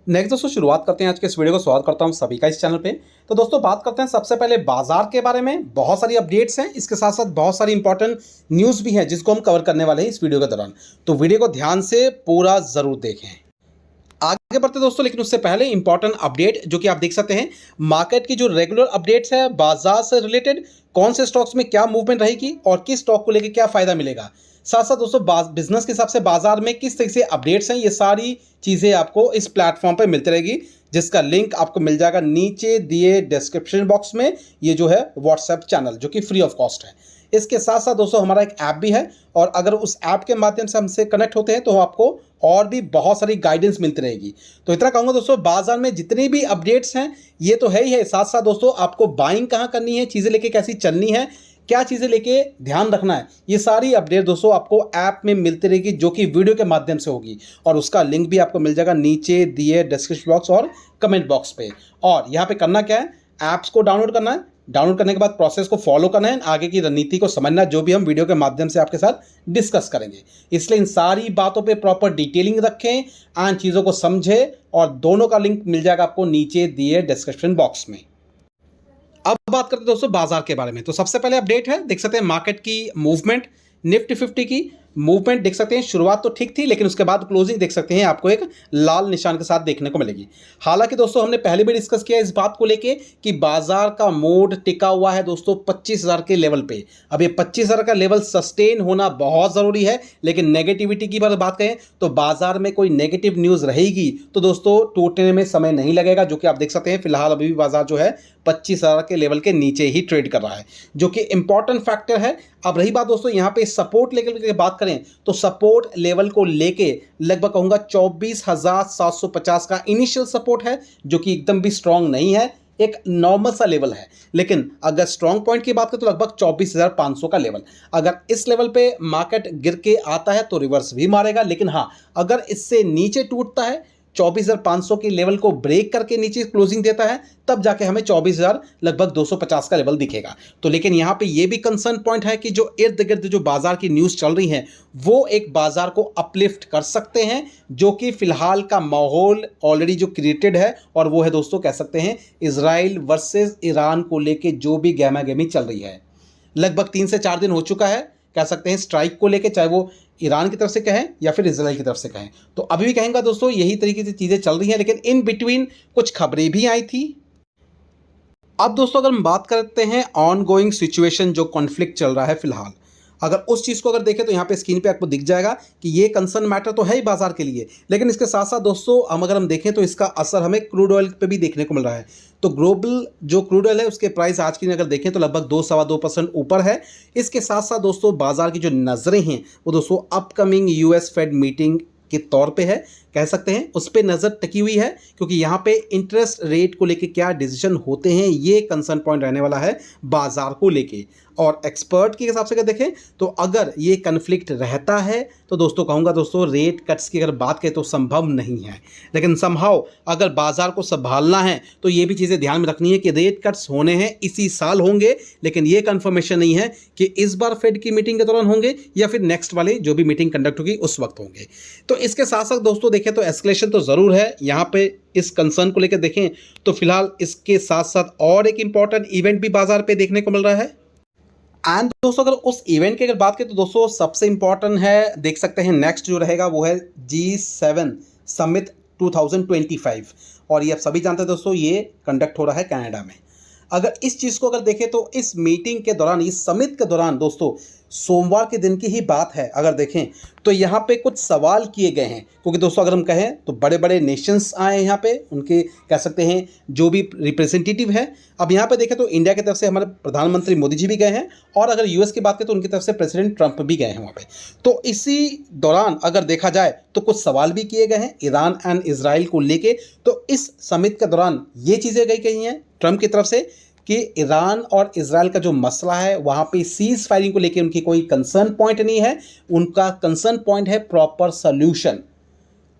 Next दोस्तों शुरुआत करते हैं आज के इस वीडियो को। स्वागत करता हूं सभी का इस चैनल पे। तो दोस्तों बात करते हैं सबसे पहले बाजार के बारे में। बहुत सारी अपडेट्स हैं, इसके साथ साथ बहुत सारी इंपॉर्टेंट न्यूज़ भी हैं जिसको हम कवर करने वाले हैं इस वीडियो के दौरान। तो वीडियो को ध्यान से पूरा ज़रूर देखें। आगे बढ़ते हैं दोस्तों, लेकिन उससे पहले इंपॉर्टेंट अपडेट जो कि आप देख सकते हैं, मार्केट की जो रेगुलर अपडेट्स है बाजार से रिलेटेड, कौन से स्टॉक्स में क्या मूवमेंट रहेगी और किस स्टॉक को लेकर क्या फ़ायदा मिलेगा। साथ साथ दोस्तों बिजनेस के हिसाब से बाजार में किस तरीके से अपडेट्स हैं, ये सारी चीज़ें आपको इस प्लेटफॉर्म पर मिलती रहेगी, जिसका लिंक आपको मिल जाएगा नीचे दिए डिस्क्रिप्शन बॉक्स में। ये जो है व्हाट्सएप चैनल जो कि फ्री ऑफ कॉस्ट है। इसके साथ साथ दोस्तों हमारा एक ऐप भी है, और अगर उस ऐप के माध्यम से हमसे कनेक्ट होते हैं तो आपको और भी बहुत सारी गाइडेंस मिलती रहेगी। तो इतना कहूँगा दोस्तों, बाजार में जितनी भी अपडेट्स हैं ये तो है ही है, साथ साथ दोस्तों आपको बाइंग कहाँ करनी है, चीज़ें लेके कैसी चलनी है, क्या चीज़ें लेके ध्यान रखना है, ये सारी अपडेट दोस्तों आपको ऐप में मिलती रहेगी, जो कि वीडियो के माध्यम से होगी। और उसका लिंक भी आपको मिल जाएगा नीचे दिए डिस्क्रिप्शन बॉक्स और कमेंट बॉक्स पे। और यहाँ पे करना क्या है, ऐप्स को डाउनलोड करना है, डाउनलोड करने के बाद प्रोसेस को फॉलो करना है, आगे की रणनीति को समझना, जो भी हम वीडियो के माध्यम से आपके साथ डिस्कस करेंगे। इसलिए इन सारी बातों पे प्रॉपर डिटेलिंग रखें एंड चीज़ों को समझें, और दोनों का लिंक मिल जाएगा आपको नीचे दिए डिस्क्रिप्शन बॉक्स में। अब बात करते हैं दोस्तों बाजार के बारे में। तो सबसे पहले अपडेट है, देख सकते हैं मार्केट की मूवमेंट, निफ्टी 50 की मूवमेंट देख सकते हैं। शुरुआत तो ठीक थी, लेकिन उसके बाद क्लोजिंग देख सकते हैं आपको एक लाल निशान के साथ देखने को मिलेगी। हालांकि दोस्तों हमने पहले भी डिस्कस किया इस बात को लेके कि बाजार का मोड टिका हुआ है दोस्तों 25,000 के लेवल पे। अब ये 25,000 का लेवल सस्टेन होना बहुत ज़रूरी है, लेकिन नेगेटिविटी की बात करें तो बाजार में कोई नेगेटिव न्यूज़ रहेगी तो दोस्तों टूटने में समय नहीं लगेगा, जो कि आप देख सकते हैं फिलहाल अभी भी बाजार जो है 25,000 के लेवल के नीचे ही ट्रेड कर रहा है, जो कि इंपॉर्टेंट फैक्टर है। अब रही बात दोस्तों यहाँ पे सपोर्ट लेवल की बात करें तो सपोर्ट लेवल को लेके लगभग कहूँगा 24,750 का इनिशियल सपोर्ट है, जो कि एकदम भी स्ट्रांग नहीं है, एक नॉर्मल सा लेवल है। लेकिन अगर स्ट्रांग पॉइंट की बात करें तो लगभग 24,500 का लेवल, अगर इस लेवल पे मार्केट गिर के आता है तो रिवर्स भी मारेगा। लेकिन हाँ, अगर इससे नीचे टूटता है, 24,500 के लेवल को ब्रेक करके नीचे क्लोजिंग देता है, तब जाके हमें 24,000 लगभग 250 का लेवल दिखेगा। तो लेकिन यहाँ पे ये भी कंसर्न पॉइंट है कि जो इर्द गिर्द जो बाजार की न्यूज़ चल रही हैं वो एक बाजार को अपलिफ्ट कर सकते हैं, जो कि फिलहाल का माहौल ऑलरेडी जो क्रिएटेड है, और वो है दोस्तों कह सकते हैं इजराइल वर्सेस ईरान को लेके जो भी गहमागहमी चल रही है। लगभग 3 से 4 दिन हो चुका है, कह सकते हैं स्ट्राइक को लेके, चाहे वो ईरान की तरफ से कहें या फिर इजराइल की तरफ से कहें। तो अभी भी कहेंगे दोस्तों यही तरीके से चीज़ें चल रही हैं, लेकिन इन बिटवीन कुछ खबरें भी आई थी। अब दोस्तों अगर हम बात करते हैं ऑन गोइंग सिचुएशन, जो कॉन्फ्लिक्ट चल रहा है फिलहाल, अगर उस चीज़ को अगर देखें तो यहाँ पे स्क्रीन पे आपको दिख जाएगा कि ये कंसर्न मैटर तो है ही बाजार के लिए, लेकिन इसके साथ साथ दोस्तों हम देखें तो इसका असर हमें क्रूड ऑयल पे भी देखने को मिल रहा है। तो ग्लोबल जो क्रूड ऑयल है उसके प्राइस आज की अगर देखें तो लगभग 2-2.25% ऊपर है। इसके साथ साथ दोस्तों बाजार की जो नज़रें हैं वो दोस्तों अपकमिंग यूएस फेड मीटिंग के तौर पे है, कह सकते हैं उस पर नज़र टिकी हुई है, क्योंकि यहाँ पे इंटरेस्ट रेट को लेके क्या डिसीजन होते हैं ये कंसर्न पॉइंट रहने वाला है बाजार को लेके। और एक्सपर्ट के हिसाब से अगर देखें तो अगर ये कन्फ्लिक्ट रहता है तो दोस्तों कहूँगा दोस्तों रेट कट्स की अगर बात करें तो संभव नहीं है, लेकिन समहाउ अगर बाजार को संभालना है तो ये भी चीज़ें ध्यान में रखनी है कि रेट कट्स होने हैं इसी साल होंगे, लेकिन ये कंफर्मेशन नहीं है कि इस बार फेड की मीटिंग के दौरान होंगे या फिर नेक्स्ट वाले जो भी मीटिंग कंडक्ट होगी उस वक्त होंगे। तो इसके साथ साथ दोस्तों देखें तो एस्केलेशन तो ज़रूर है यहाँ पे, इस कंसर्न को लेकर देखें तो फिलहाल इसके साथ साथ और एक इंपॉर्टेंट इवेंट भी बाजार पे देखने को मिल रहा है। एंड दोस्तों अगर उस इवेंट की अगर बात करें तो दोस्तों सबसे इंपॉर्टेंट है, देख सकते हैं नेक्स्ट जो रहेगा वो है G7 समिट 2025, और ये आप सभी जानते हैं दोस्तों ये कंडक्ट हो रहा है कनाडा में। अगर इस चीज़ को अगर देखें तो इस मीटिंग के दौरान, इस समिट के दौरान दोस्तों सोमवार के दिन की ही बात है, अगर देखें तो यहाँ पे कुछ सवाल किए गए हैं, क्योंकि दोस्तों अगर हम कहें तो बड़े बड़े नेशंस आए हैं यहाँ पे, उनके कह सकते हैं जो भी रिप्रेजेंटेटिव है। अब यहाँ पे देखें तो इंडिया की तरफ से हमारे प्रधानमंत्री मोदी जी भी गए हैं, और अगर यूएस की बात करें तो उनकी तरफ से प्रेसिडेंट ट्रंप भी गए हैं वहाँ पे। तो इसी दौरान अगर देखा जाए तो कुछ सवाल भी किए गए हैं ईरान एंड इजराइल को लेके। तो इस समिट के दौरान ये चीज़ें कही हैं ट्रंप की तरफ से कि ईरान और इजराइल का जो मसला है वहाँ पे सीज फायरिंग को लेकर उनकी कोई कंसर्न पॉइंट नहीं है, उनका कंसर्न पॉइंट है प्रॉपर सॉल्यूशन।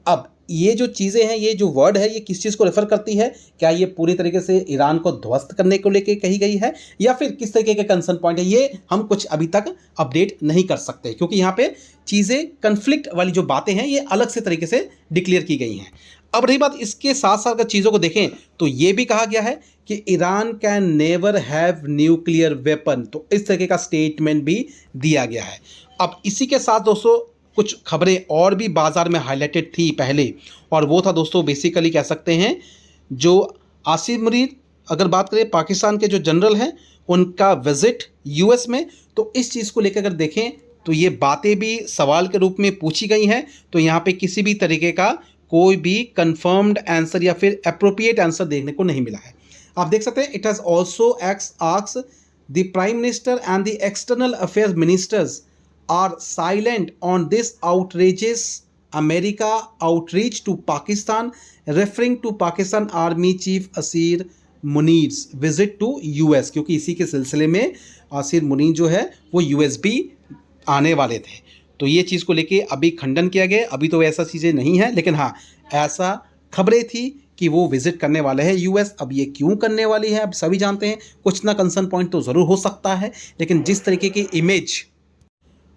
अब ये जो चीज़ें हैं, ये जो वर्ड है, ये किस चीज़ को रेफर करती है? क्या ये पूरी तरीके से ईरान को ध्वस्त करने को लेके कही गई है, या फिर किस तरीके के कंसर्न पॉइंट है, ये हम कुछ अभी तक अपडेट नहीं कर सकते, क्योंकि यहाँ पे चीज़ें कन्फ्लिक्ट वाली जो बातें हैं ये अलग से तरीके से डिक्लेयर की गई हैं। अब रही बात इसके साथ साथ अगर चीज़ों को देखें तो ये भी कहा गया है कि Iran can never have nuclear weapon, तो इस तरीके का स्टेटमेंट भी दिया गया है। अब इसी के साथ दोस्तों कुछ खबरें और भी बाजार में हाईलाइटेड थी पहले, और वो था दोस्तों बेसिकली कह सकते हैं जो आसिम मुनीर, अगर बात करें पाकिस्तान के जो जनरल हैं, उनका विजिट यूएस में। तो इस चीज़ को लेकर अगर देखें तो ये बातें भी सवाल के रूप में पूछी गई हैं। तो यहाँ पे किसी भी तरीके का कोई भी कंफर्म्ड आंसर या फिर अप्रोप्रिएट आंसर देखने को नहीं मिला है। आप देख सकते हैं it has also asked the prime minister and the external affairs ministers are silent on this outrageous America outreach to Pakistan, referring to Pakistan army chief Asim Munir's visit to US, क्योंकि इसी के सिलसिले में असीर मुनीर जो है वो यूएस भी आने वाले थे। तो ये चीज़ को लेके अभी खंडन किया गया, अभी तो ऐसा चीज़ें नहीं है, लेकिन हाँ ऐसा खबरें थी कि वो विजिट करने वाले हैं यूएस। अब ये क्यों करने वाली है अब सभी जानते हैं, कुछ ना कंसर्न पॉइंट तो ज़रूर हो सकता है, लेकिन जिस तरीके की इमेज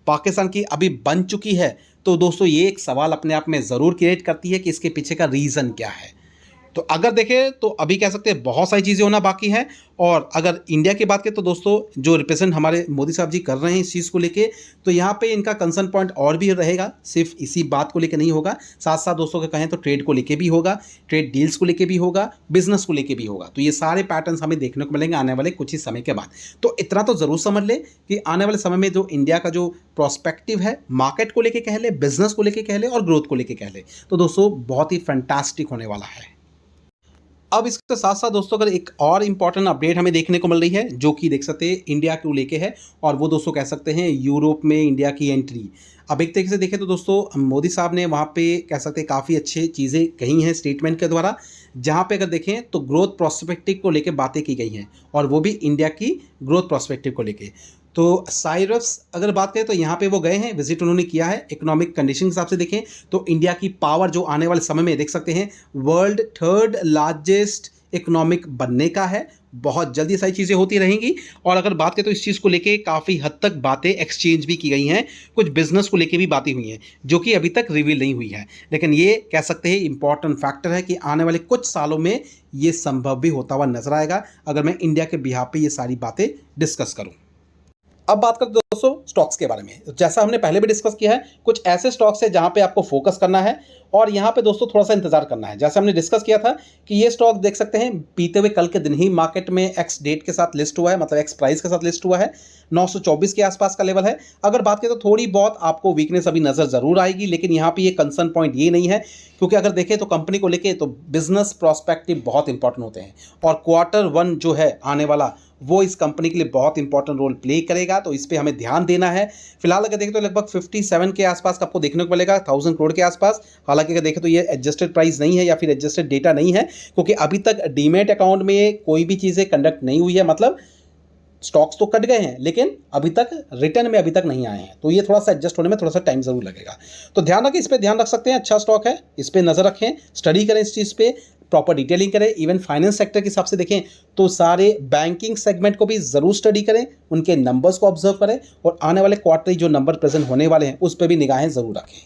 पाकिस्तान की अभी बन चुकी है तो दोस्तों ये एक सवाल अपने आप में ज़रूर क्रिएट करती है कि इसके पीछे का रीज़न क्या है। तो अगर देखें तो अभी कह सकते हैं बहुत सारी चीज़ें होना बाकी है। और अगर इंडिया की बात करें तो दोस्तों जो रिप्रेजेंट हमारे मोदी साहब जी कर रहे हैं इस चीज़ को लेके, तो यहाँ पे इनका कंसर्न पॉइंट और भी रहेगा, सिर्फ इसी बात को लेके नहीं होगा, साथ साथ दोस्तों का कहें तो ट्रेड को लेके भी होगा, ट्रेड डील्स को लेके भी होगा, बिजनेस को लेके भी होगा। तो ये सारे पैटर्न्स हमें देखने को मिलेंगे आने वाले कुछ ही समय के बाद। तो इतना तो ज़रूर समझ ले कि आने वाले समय में जो इंडिया का जो प्रोस्पेक्टिव है मार्केट को लेके कह ले, बिजनेस को लेके कह ले और ग्रोथ को लेके कह ले, तो दोस्तों बहुत ही फैंटास्टिक होने वाला है। अब इसके साथ साथ दोस्तों अगर एक और इम्पॉर्टेंट अपडेट हमें देखने को मिल रही है जो कि देख सकते हैं इंडिया को लेके है, और वो दोस्तों कह सकते हैं यूरोप में इंडिया की एंट्री। अब एक तरीके से देखें तो दोस्तों मोदी साहब ने वहाँ पे कह सकते हैं काफ़ी अच्छी चीज़ें कही हैं स्टेटमेंट के द्वारा, जहाँ पे अगर देखें तो ग्रोथ प्रोस्पेक्टिव को लेके बातें की गई हैं, और वो भी इंडिया की ग्रोथ प्रोस्पेक्टिव को लेके। तो साइरस अगर बात करें तो यहाँ पे वो गए हैं, विजिट उन्होंने किया है। इकोनॉमिक कंडीशन के हिसाब से देखें तो इंडिया की पावर जो आने वाले समय में देख सकते हैं वर्ल्ड थर्ड लार्जेस्ट इकोनॉमिक बनने का है। बहुत जल्दी सारी चीज़ें होती रहेंगी। और अगर बात करें तो इस चीज़ को लेके काफ़ी हद तक बातें एक्सचेंज भी की गई हैं, कुछ बिजनेस को लेके भी बातें हुई हैं जो कि अभी तक रिवील नहीं हुई है, लेकिन ये कह सकते हैं इंपॉर्टेंट फैक्टर है कि आने वाले कुछ सालों में ये संभव भी होता हुआ नजर आएगा अगर मैं इंडिया के बिहाफ पे ये सारी बातें डिस्कस करूँ। अब बात करते हैं दोस्तों स्टॉक्स के बारे में। जैसा हमने पहले भी डिस्कस किया है, कुछ ऐसे स्टॉक्स है जहां पे आपको फोकस करना है और यहां पे दोस्तों थोड़ा सा इंतजार करना है। जैसे हमने डिस्कस किया था कि ये स्टॉक देख सकते हैं बीते हुए कल के दिन ही मार्केट में एक्स डेट के साथ लिस्ट हुआ है, मतलब एक्स प्राइस के साथ लिस्ट हुआ है, 924 के आसपास का लेवल है। अगर बात करें तो थोड़ी बहुत आपको वीकनेस अभी नजर जरूर आएगी, लेकिन यहाँ पे ये कंसर्न पॉइंट ये नहीं है, क्योंकि अगर देखें तो कंपनी को लेके तो बिजनेस प्रोस्पेक्टिव बहुत इंपॉर्टेंट होते हैं, और Q1 जो है आने वाला वो इस कंपनी के लिए बहुत इंपॉर्टेंट रोल प्ले करेगा, तो इस पे हमें ध्यान देना है। फिलहाल अगर देखें तो लगभग 57 के आसपास आपको देखने को मिलेगा, 1000 करोड़ के आसपास। हालांकि अगर देखें तो ये एडजस्टेड प्राइस नहीं है या फिर एडजस्टेड डेटा नहीं है, क्योंकि अभी तक डीमेट अकाउंट में कोई भी चीज़ें कंडक्ट नहीं हुई है, मतलब स्टॉक्स तो कट गए हैं लेकिन अभी तक रिटर्न में अभी तक नहीं आए हैं, तो ये थोड़ा सा एडजस्ट होने में थोड़ा सा टाइम जरूर लगेगा। तो ध्यान रखें, इस पर ध्यान रख सकते हैं, अच्छा स्टॉक है, इस पर नज़र रखें, स्टडी करें इस चीज़ पे, प्रॉपर डिटेलिंग करें। इवन फाइनेंस सेक्टर के हिसाब से देखें तो सारे बैंकिंग सेगमेंट को भी ज़रूर स्टडी करें, उनके नंबर्स को ऑब्जर्व करें, और आने वाले क्वार्टरली जो नंबर प्रेजेंट होने वाले हैं उस पर भी निगाहें ज़रूर रखें।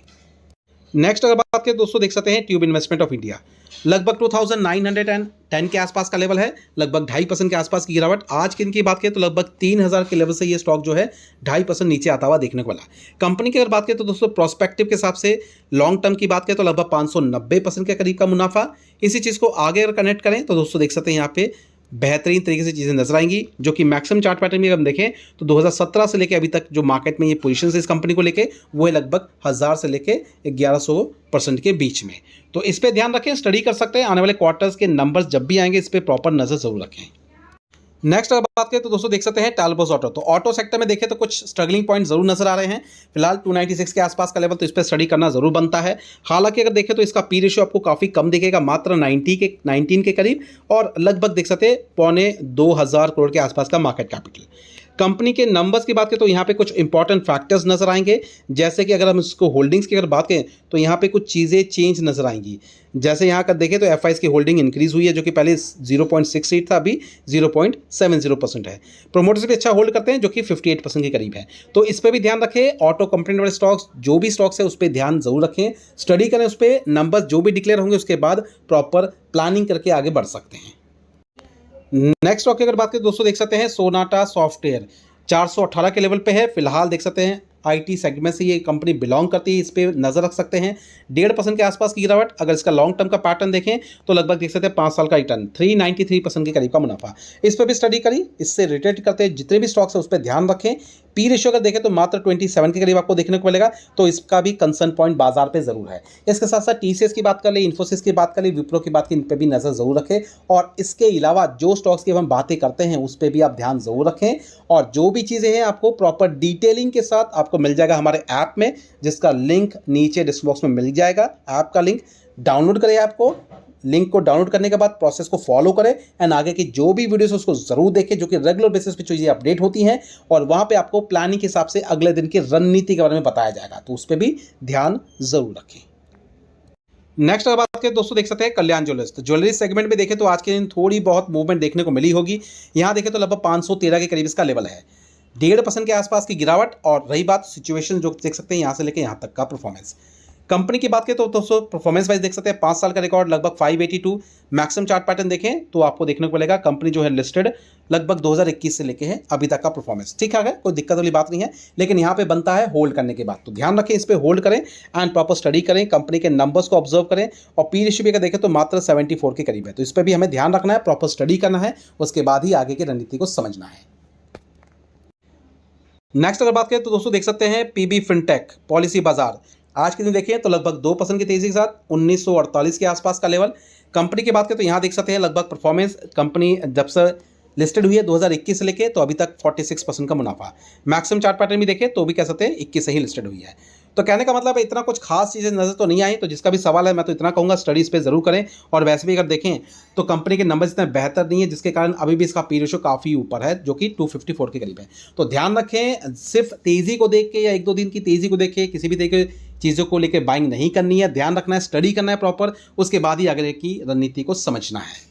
नेक्स्ट अगर बात करें दोस्तों देख सकते हैं ट्यूब इन्वेस्टमेंट ऑफ इंडिया, लगभग 2910 के आसपास का लेवल है, लगभग 2.5% के आसपास की गिरावट। आज की दिन की बात करें तो लगभग 3000 के लेवल से ये स्टॉक जो है 2.5% नीचे आता हुआ देखने को मिला। कंपनी की अगर बात करें तो दोस्तों प्रोस्पेक्टिव के हिसाब से लॉन्ग टर्म की बात करें तो लगभग 590% के करीब का मुनाफा। इसी चीज़ को आगे अगर कनेक्ट करें तो दोस्तों देख सकते हैं यहाँ पे बेहतरीन तरीके से चीज़ें नजर आएंगी, जो कि मैक्सिमम चार्ट पैटर्न में हम देखें तो 2017 से लेकर अभी तक जो मार्केट में ये पोजीशन है इस कंपनी को लेके वो है लगभग 1000 से लेकर 1100% के बीच में। तो इस पर ध्यान रखें, स्टडी कर सकते हैं, आने वाले क्वार्टर्स के नंबर्स जब भी आएंगे इस पर प्रॉपर नजर जरूर रखें। नेक्स्ट अगर बात करें तो दोस्तों देख सकते हैं टालबोस ऑटो, तो ऑटो सेक्टर में देखें तो कुछ स्ट्रगलिंग पॉइंट जरूर नजर आ रहे हैं। फिलहाल 296 के आसपास का लेवल, तो इस पर स्टडी करना जरूर बनता है। हालांकि अगर देखें तो इसका पी रेशियो आपको काफ़ी कम दिखेगा, मात्र 19 के करीब, और लगभग देख सकते हैं 2500 करोड़ के आसपास का मार्केट कैपिटल। कंपनी के नंबर्स की बात करें तो यहाँ पे कुछ इंपॉर्टेंट फैक्टर्स नजर आएंगे, जैसे कि अगर हम इसको होल्डिंग्स की अगर बात करें तो यहाँ पे कुछ चीज़ें चेंज नजर आएंगी। जैसे यहाँ का देखें तो एफआईज की होल्डिंग इंक्रीज हुई है, जो कि पहले 0.68 था, अभी 0.70% है। प्रोमोटर्स भी अच्छा होल्ड करते हैं, जो कि 58% के करीब है। तो इस पर भी ध्यान रखें। ऑटो कंपनी वाले स्टॉक्स, जो भी स्टॉक्स है उस पर ध्यान जरूर रखें, स्टडी करें उस पर, नंबर्स जो भी डिक्लेयर होंगे उसके बाद प्रॉपर प्लानिंग करके आगे बढ़ सकते हैं। नेक्स्ट स्टॉक की अगर बात करें दोस्तों, देख सकते हैं सोनाटा सॉफ्टवेयर 418 के लेवल पे है फिलहाल। देख सकते हैं आईटी सेगमेंट से ये कंपनी बिलोंग करती है, इस पे नजर रख सकते हैं। 1.5% के आसपास की गिरावट। अगर इसका लॉन्ग टर्म का पैटर्न देखें तो लगभग देख सकते हैं 5 साल का रिटर्न 393% के करीब का मुनाफा। इस पर भी स्टडी करी, इससे रिलेटेड करते हैं जितने भी स्टॉक्स है उस पर ध्यान रखें। पी रेशियो अगर देखें तो मात्र 27 के करीब आपको देखने को मिलेगा, तो इसका भी कंसर्न पॉइंट बाजार पे जरूर है। इसके साथ साथ टीसीएस की बात कर ले, इन्फोसिस की बात कर ले, विप्रो की बात की, इन पर भी नजर जरूर रखें। और इसके अलावा जो स्टॉक्स की हम बातें करते हैं उस पर भी आप ध्यान जरूर रखें। और जो भी चीज़ें हैं आपको प्रॉपर डिटेलिंग के साथ आपको मिल जाएगा हमारे ऐप में, जिसका लिंक नीचे डिस्क्रिप्शन बॉक्स में मिल जाएगा। ऐप का लिंक डाउनलोड करें, ऐप को, लिंक को डाउनलोड करने के बाद प्रोसेस को फॉलो करें एंड आगे की जो भी वीडियोस उसको जरूर देखें, जो कि रेगुलर बेसिस पे चीजें अपडेट होती हैं। और वहां पे आपको प्लानिंग के हिसाब से अगले दिन की रणनीति के बारे में बताया जाएगा, तो उस पर भी ध्यान जरूर रखें। नेक्स्ट अगर बात करें दोस्तों, देख सकते हैं कल्याण ज्वेलर्स। तो ज्वेलरी सेगमेंट में देखें तो आज के दिन थोड़ी बहुत मूवमेंट देखने को मिली होगी। यहाँ देखें तो लगभग 513 के करीब इसका लेवल है, 1.5% के आसपास की गिरावट। और रही बात सिचुएशन, जो देख सकते हैं यहाँ से लेकर यहाँ तक का परफॉर्मेंस। कंपनी की बात करें तो दोस्तों परफॉर्मेंस वाइज देख सकते हैं 5 साल का रिकॉर्ड लगभग 582। मैक्सिमम चार्ट पैटर्न देखें तो आपको देखने को मिलेगा कंपनी जो है लिस्टेड लगभग 2021 से लेके है अभी तक का परफॉर्मेंस ठीक है, कोई दिक्कत वाली बात नहीं है। लेकिन यहाँ पे बनता है होल्ड करने के बाद, तो ध्यान रखें, इस पे होल्ड करें एंड प्रॉपर स्टडी करें, कंपनी के नंबर्स को ऑब्जर्व करें। और पी रेशियो अगर देखें तो मात्र 74 के करीब है, तो इस पर भी हमें ध्यान रखना है, प्रॉपर स्टडी करना है, उसके बाद ही आगे की रणनीति को समझना है। नेक्स्ट अगर बात करें तो दोस्तों देख सकते हैं पीबी फिनटेक पॉलिसी बाजार। आज के दिन देखिए तो लगभग 2% की तेजी के साथ 1948 के आसपास का लेवल। कंपनी की बात करें तो यहाँ देख सकते हैं लगभग परफॉर्मेंस, कंपनी जब से लिस्टेड हुई है 2021 से लेके तो अभी तक 46% का मुनाफा। मैक्सिमम चार्ट पैटर्न भी देखें तो भी कह सकते हैं 21 से ही लिस्टेड हुई है। तो कहने का मतलब है इतना कुछ खास चीज़ें नजर तो नहीं आई, तो जिसका भी सवाल है मैं तो इतना कहूँगा स्टडीज़ पे जरूर करें। और वैसे भी अगर देखें तो कंपनी के नंबर्स इतने बेहतर नहीं है, जिसके कारण अभी भी इसका पी रेशियो काफ़ी ऊपर है, जो कि 254 के करीब है। तो ध्यान रखें, सिर्फ तेज़ी को देख के या 1-2 दिन की तेज़ी को देख के किसी भी तरीके चीज़ों को लेकर बाइंग नहीं करनी है, ध्यान रखना है, स्टडी करना है प्रॉपर, उसके बाद ही आगे की रणनीति को समझना है।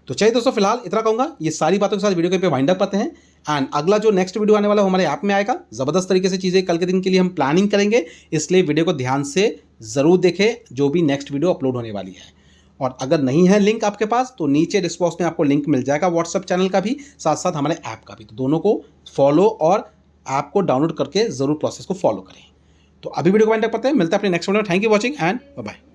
तो चलिए दोस्तों फिलहाल इतना कहूँगा, ये सारी बातों के साथ वीडियो के पे वाइंड अप करते हैं। एंड अगला जो नेक्स्ट वीडियो आने वाला है हमारे ऐप में आएगा, ज़बरदस्त तरीके से चीज़ें कल के दिन के लिए हम प्लानिंग करेंगे, इसलिए वीडियो को ध्यान से ज़रूर देखें जो भी नेक्स्ट वीडियो अपलोड होने वाली है। और अगर नहीं है लिंक आपके पास तो नीचे डिस्क्रिप्शन बॉक्स में आपको लिंक मिल जाएगा व्हाट्सएप चैनल का भी, साथ साथ हमारे ऐप का भी, तो दोनों को फॉलो और ऐप को डाउनलोड करके ज़रूर प्रोसेस को फॉलो करें। तो अभी वीडियो को वाइंड अप करते हैं, मिलते हैं अपने नेक्स्ट वीडियो में। Thank you watching and bye bye.